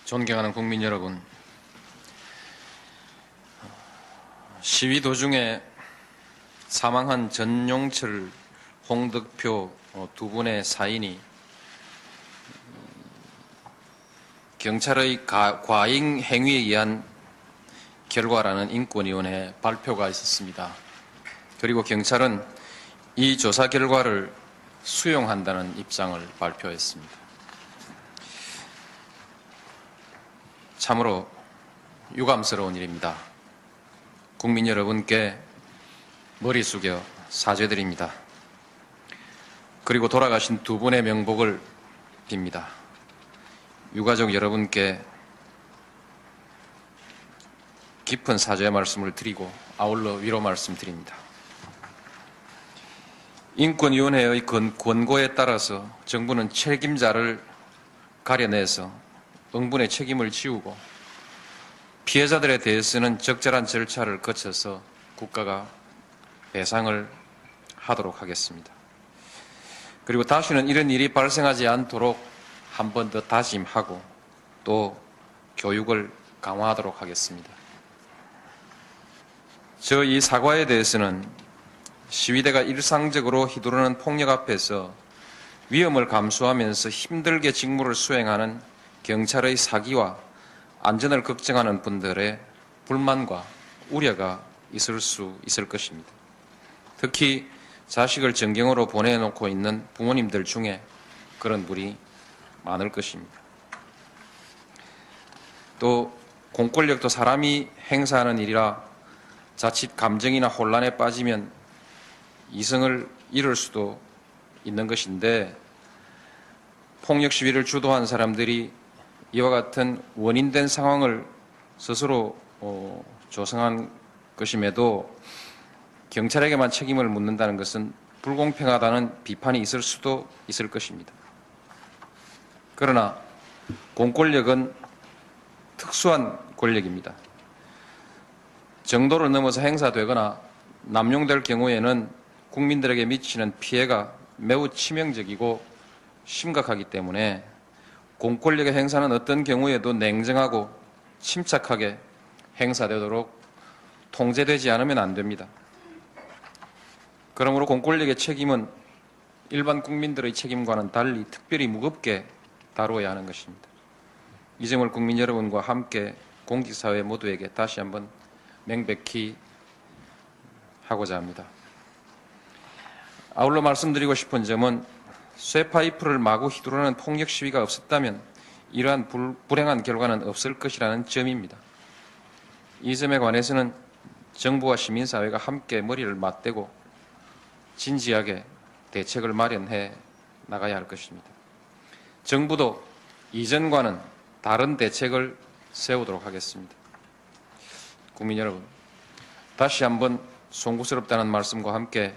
존경하는 국민 여러분, 시위 도중에 사망한 전용철, 홍덕표 두 분의 사인이 경찰의 과잉 행위에 의한 결과라는 인권위원회 발표가 있었습니다. 그리고 경찰은 이 조사 결과를 수용한다는 입장을 발표했습니다. 참으로 유감스러운 일입니다. 국민 여러분께 머리 숙여 사죄드립니다. 그리고 돌아가신 두 분의 명복을 빕니다. 유가족 여러분께 깊은 사죄의 말씀을 드리고 아울러 위로 말씀드립니다. 인권위원회의 권고에 따라서 정부는 책임자를 가려내서 응분의 책임을 지우고 피해자들에 대해서는 적절한 절차를 거쳐서 국가가 배상을 하도록 하겠습니다. 그리고 다시는 이런 일이 발생하지 않도록 한 번 더 다짐하고 또 교육을 강화하도록 하겠습니다. 이 사과에 대해서는 시위대가 일상적으로 휘두르는 폭력 앞에서 위험을 감수하면서 힘들게 직무를 수행하는 경찰의 사기와 안전을 걱정하는 분들의 불만과 우려가 있을 수 있을 것입니다. 특히 자식을 전경으로 보내놓고 있는 부모님들 중에 그런 분이 많을 것입니다. 또 공권력도 사람이 행사하는 일이라 자칫 감정이나 혼란에 빠지면 이성을 잃을 수도 있는 것인데 폭력 시위를 주도한 사람들이 이와 같은 원인된 상황을 스스로 조성한 것임에도 경찰에게만 책임을 묻는다는 것은 불공평하다는 비판이 있을 수도 있을 것입니다. 그러나 공권력은 특수한 권력입니다. 정도를 넘어서 행사되거나 남용될 경우에는 국민들에게 미치는 피해가 매우 치명적이고 심각하기 때문에 공권력의 행사는 어떤 경우에도 냉정하고 침착하게 행사되도록 통제되지 않으면 안 됩니다. 그러므로 공권력의 책임은 일반 국민들의 책임과는 달리 특별히 무겁게 다루어야 하는 것입니다. 이 점을 국민 여러분과 함께 공직사회 모두에게 다시 한번 명백히 하고자 합니다. 아울러 말씀드리고 싶은 점은 쇠파이프를 마구 휘두르는 폭력 시위가 없었다면 이러한 불행한 결과는 없을 것이라는 점입니다. 이 점에 관해서는 정부와 시민사회가 함께 머리를 맞대고 진지하게 대책을 마련해 나가야 할 것입니다. 정부도 이전과는 다른 대책을 세우도록 하겠습니다. 국민 여러분, 다시 한번 송구스럽다는 말씀과 함께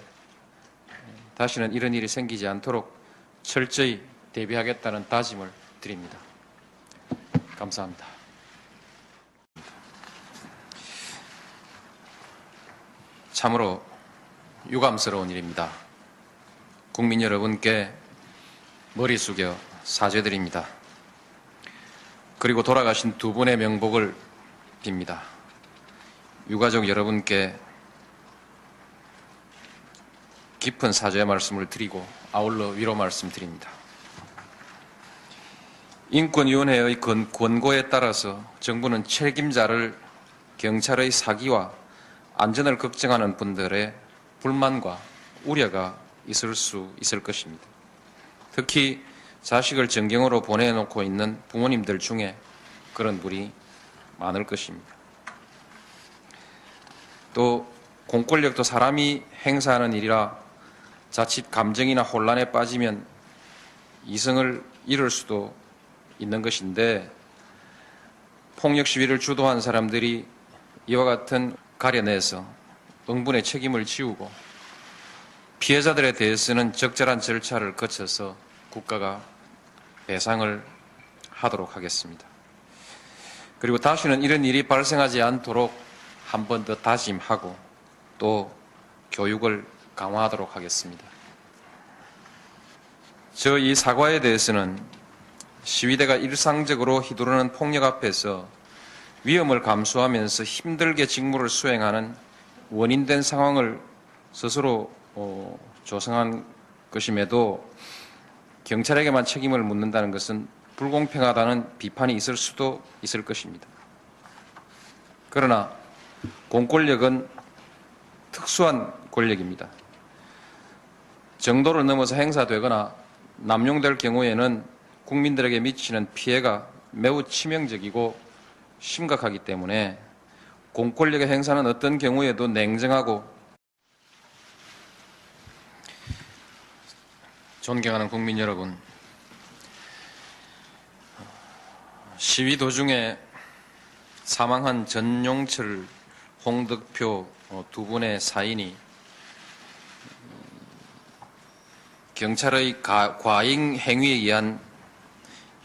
다시는 이런 일이 생기지 않도록 철저히 대비하겠다는 다짐을 드립니다. 감사합니다. 참으로 유감스러운 일입니다. 국민 여러분께 머리 숙여 사죄드립니다. 그리고 돌아가신 두 분의 명복을 빕니다. 유가족 여러분께 깊은 사죄의 말씀을 드리고 아울러 위로 말씀드립니다. 인권위원회의 권고에 따라서 정부는 책임자를 경찰의 사기와 안전을 걱정하는 분들의 불만과 우려가 있을 수 있을 것입니다. 특히 자식을 전경으로 보내놓고 있는 부모님들 중에 그런 분이 많을 것입니다. 또 공권력도 사람이 행사하는 일이라 자칫 감정이나 혼란에 빠지면 이성을 잃을 수도 있는 것인데 폭력 시위를 주도한 사람들이 이와 같은 가려내서 응분의 책임을 지우고 피해자들에 대해서는 적절한 절차를 거쳐서 국가가 배상을 하도록 하겠습니다. 그리고 다시는 이런 일이 발생하지 않도록 한 번 더 다짐하고 또 교육을 강화하도록 하겠습니다. 이 사과에 대해서는 시위대가 일상적으로 휘두르는 폭력 앞에서 위험을 감수하면서 힘들게 직무를 수행하는 원인된 상황을 스스로 조성한 것임에도 경찰에게만 책임을 묻는다는 것은 불공평하다는 비판이 있을 수도 있을 것입니다. 그러나 공권력은 특수한 권력입니다. 정도를 넘어서 행사되거나 남용될 경우에는 국민들에게 미치는 피해가 매우 치명적이고 심각하기 때문에 공권력의 행사는 어떤 경우에도 냉정하고 존경하는 국민 여러분, 시위 도중에 사망한 전용철, 홍덕표 두 분의 사인이 경찰의 과잉 행위에 의한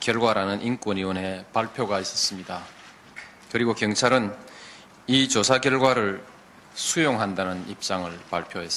결과라는 인권위원회 발표가 있었습니다. 그리고 경찰은 이 조사 결과를 수용한다는 입장을 발표했습니다.